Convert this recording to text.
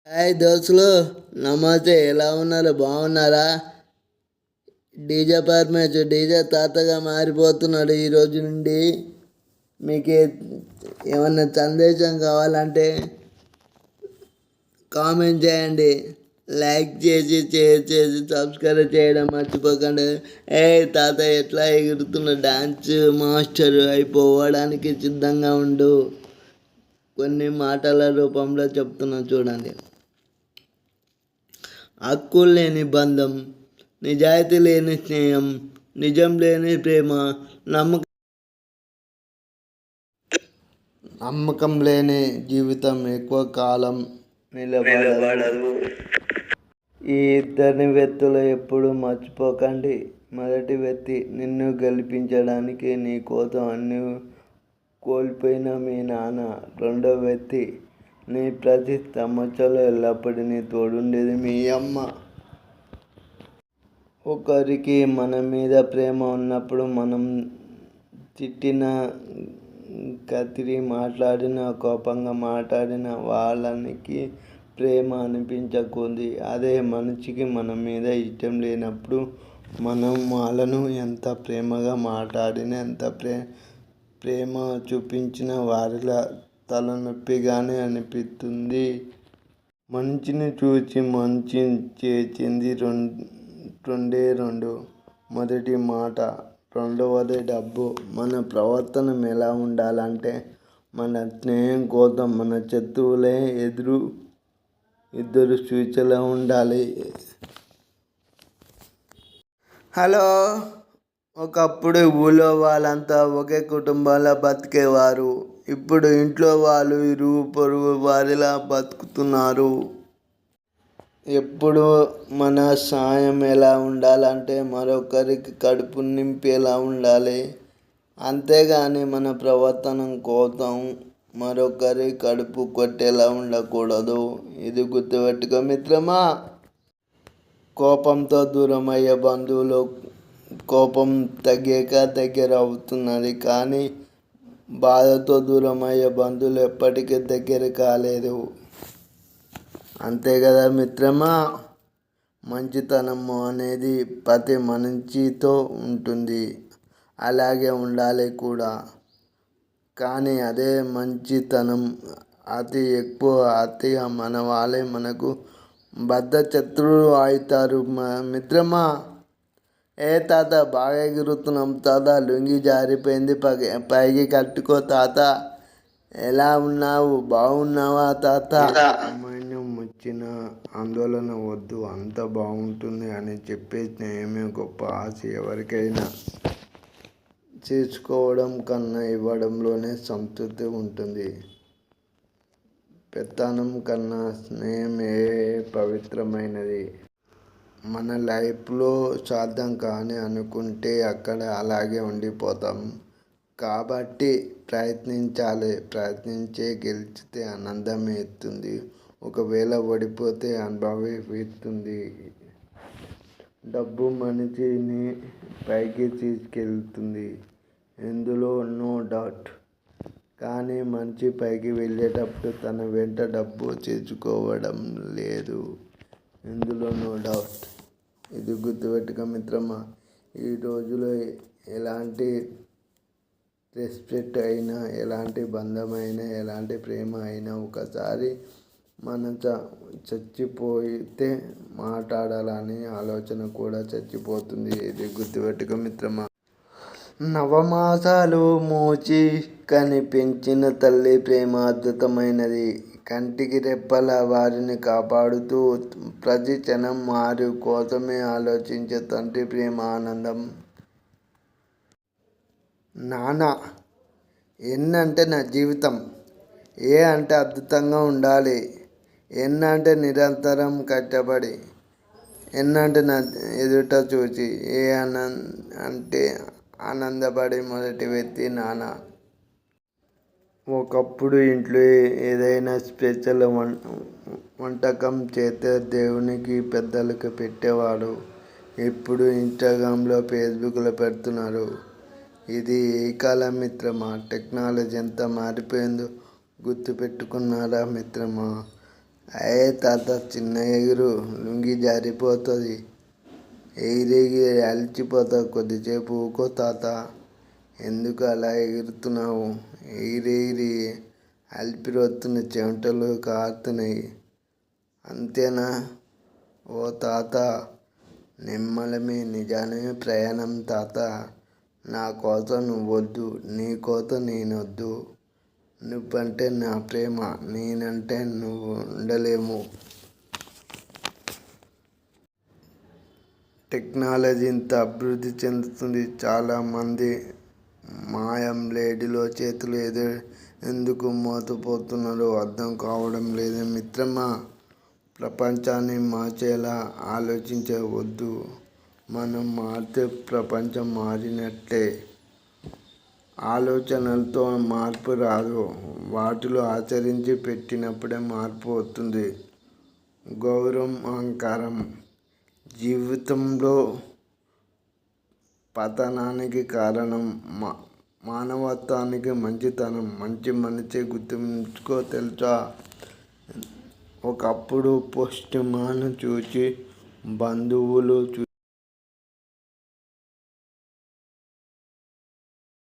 Hi దోస్తులు, నమస్తే. ఎలా ఉన్నారు? బాగున్నారా? డీజే పర్మేష్ డీజే తాతగా మారిపోతున్నాడు ఈ రోజు నుండి. మీకు ఏమన్నా సందేశం కావాలంటే కామెంట్ చేయండి, లైక్ చేసి షేర్ చేసి సబ్స్క్రైబ్ చేయడం మర్చిపోకండి. తాత ఎట్లా ఎగురుతున్న డాన్స్ మాస్టర్ అయిపోవడానికి సిద్ధంగా ఉండు. కొన్ని మాటల రూపంలో చెప్తున్నా చూడండి. హక్కు లేని బంధం, నిజాయితీ లేని స్నేహం, నిజం లేని ప్రేమ, నమ్మకం లేని జీవితం ఎక్కువ కాలం నిలబడదు. ఈ ఇద్దరిని వ్యక్తులు ఎప్పుడు మర్చిపోకండి. మొదటి వ్యక్తి నిన్ను గెలిపించడానికి నీ కోసం అన్ని కోల్పోయిన మీ నాన్న. రెండో వ్యక్తి నీ ప్రతి సమస్యలో ఎల్లప్పుడూ నీ తోడుండేది మీ అమ్మ. ఒకరికి మన మీద ప్రేమ ఉన్నప్పుడు మనం తిట్టిన, కతిరి మాట్లాడిన, కోపంగా మాట్లాడిన వాళ్ళకి ప్రేమ అనిపించకుంది. అదే మనిషికి మన మీద ఇష్టం లేనప్పుడు మనం వాళ్ళను ఎంత ప్రేమగా మాట్లాడినా, ఎంత ప్రేమ చూపించిన వారిలా తలనొప్పిగానే అనిపిస్తుంది. మంచిని చూసి మంచి చేసింది రెండు. మొదటి మాట, రెండవది డబ్బు. మన ప్రవర్తన ఎలా ఉండాలంటే మన స్నేహం కోసం మన శత్రువులే ఇద్దరు సూచనలు ఉండాలి. హలో, ఒకప్పుడు ఊళ్ళో వాళ్ళంతా ఒకే కుటుంబంలో బతికేవారు. ఇప్పుడు ఇంట్లో వాళ్ళు ఇరుగు పొరుగు వారిలా బతుకుతున్నారు. ఎప్పుడు మన సాయం ఎలా ఉండాలంటే మరొకరికి కడుపు నింపేలా ఉండాలి. అంతేగాని మన ప్రవర్తన కోసం మరొకరి కడుపు కొట్టేలా ఉండకూడదు. ఇది గుర్తుపెట్టుకో మిత్రమా. కోపంతో దూరమయ్యే బంధువులు కోపం తగ్గాక దగ్గర అవుతున్నది, కానీ బాధతో దూరమయ్యే బంధువులు ఎప్పటికీ దగ్గర కాలేదు. అంతే కదా మిత్రమా. మంచితనం అనేది ప్రతి మనిషితో ఉంటుంది, అలాగే ఉండాలి కూడా. కానీ అదే మంచితనం అతి ఎక్కువ అతిగా మన వాళ్ళే మనకు బద్ధ శత్రువులు అవుతారు మిత్రమా. తాత బాగా ఎగురుతున్నాం తాత, లుంగి జారిపోయింది, పైకి కట్టుకో తాత. ఎలా ఉన్నావు? బాగున్నావా తాత? అమ్మాయిని వచ్చిన ఆందోళన వద్దు, అంత బాగుంటుంది అని చెప్పే స్నేహమే గొప్ప. ఆశ ఎవరికైనా చేసుకోవడం కన్నా ఇవ్వడంలోనే సంతృప్తి ఉంటుంది. పెత్తనం కన్నా స్నేహమే పవిత్రమైనది. మన లైఫ్లో సాధ్యం కానీ అనుకుంటే అక్కడ అలాగే ఉండిపోతాం. కాబట్టి ప్రయత్నించాలి. ప్రయత్నించే గెలిచితే ఆనందమే ఇస్తుంది, ఒకవేళ ఓడిపోతే అనుభవమే ఇస్తుంది. డబ్బు మనిషిని పైకి తీసుకెళ్తుంది, ఇందులో నో డౌట్. కానీ మనిషి పైకి వెళ్ళేటప్పుడు తన వెంట డబ్బు తెచ్చుకోవడం లేదు, ఇందులో నో డౌట్. ఇది గుర్తుపెట్టుకో మిత్రమా. ఈ రోజులో ఎలాంటి రెస్పెక్ట్ అయినా, ఎలాంటి బంధం అయినా, ఎలాంటి ప్రేమ అయినా ఒకసారి మనం చచ్చిపోతే మాట్లాడాలని ఆలోచన కూడా చచ్చిపోతుంది. ఇది గుర్తుపెట్టుకో మిత్రమా. నవమాసాలు మోచి కనిపించిన తల్లి ప్రేమ అద్భుతమైనది. కంటికి రెప్పలా వారిని కాపాడుతూ ప్రతి క్షణం వారి కోసమే ఆలోచించే తండ్రి ప్రేమ ఆనందం. నాన్న ఎన్ అంటే నా జీవితం, అంటే అద్భుతంగా ఉండాలి, అంటే నిరంతరం కష్టపడి, అంటే నా ఎదుట చూసి, అంటే ఆనందపడి మొదటి వ్యక్తి నాన్న. ఒకప్పుడు ఇంట్లో ఏదైనా స్పెషల్ వంటకం చేస్తే దేవునికి పెద్దలకు పెట్టేవాడు. ఇప్పుడు ఇన్స్టాగ్రామ్లో, ఫేస్బుక్లో పెడుతున్నారు. ఇది ఏ కాలం మిత్రమా. టెక్నాలజీ ఎంత మారిపోయిందో గుర్తుపెట్టుకున్నారా మిత్రమా. అయ్యే తాత చిన్న ఎగురు లుంగి జారిపోతుంది, ఎగిరెగిరి అలిచిపోతావు, కొద్దిసేపు ఊకో తాత. ఎందుకు అలా ఎగురుతున్నావు? ఎగిరెగిరి అలిపిరొత్తున్న చెమటలు కారుతున్నాయి అంతేనా? ఓ తాత, నిమ్మలమే నిజానమే ప్రయాణం తాత. నా కోసం నువ్వొద్దు, నీ కోసం నేనొద్దు. నువ్వంటే నా ప్రేమ, నేనంటే నువ్వు ఉండలేము. టెక్నాలజీ ఇంత అభివృద్ధి చెందుతుంది, చాలామంది మాయం లేడీలో చేతులు ఎందుకు మోసపోతున్నారో అర్థం కావడం లేదు మిత్రమా. ప్రపంచాన్ని మార్చేలా ఆలోచించవద్దు. మనం మారితే ప్రపంచం మారినట్లే. ఆలోచనలతో మార్పు రాదు, వాటిలో ఆచరించి పెట్టినప్పుడే మార్పు వస్తుంది. గౌరవం, అహంకారం జీవితంలో పతనానికి కారణం. మానవత్వానికి మంచితనం, మంచి మనిషి గుర్తుంచుకో తెలుసా. ఒకప్పుడు పోస్ట్ మ్యాన్ చూసి బంధువులు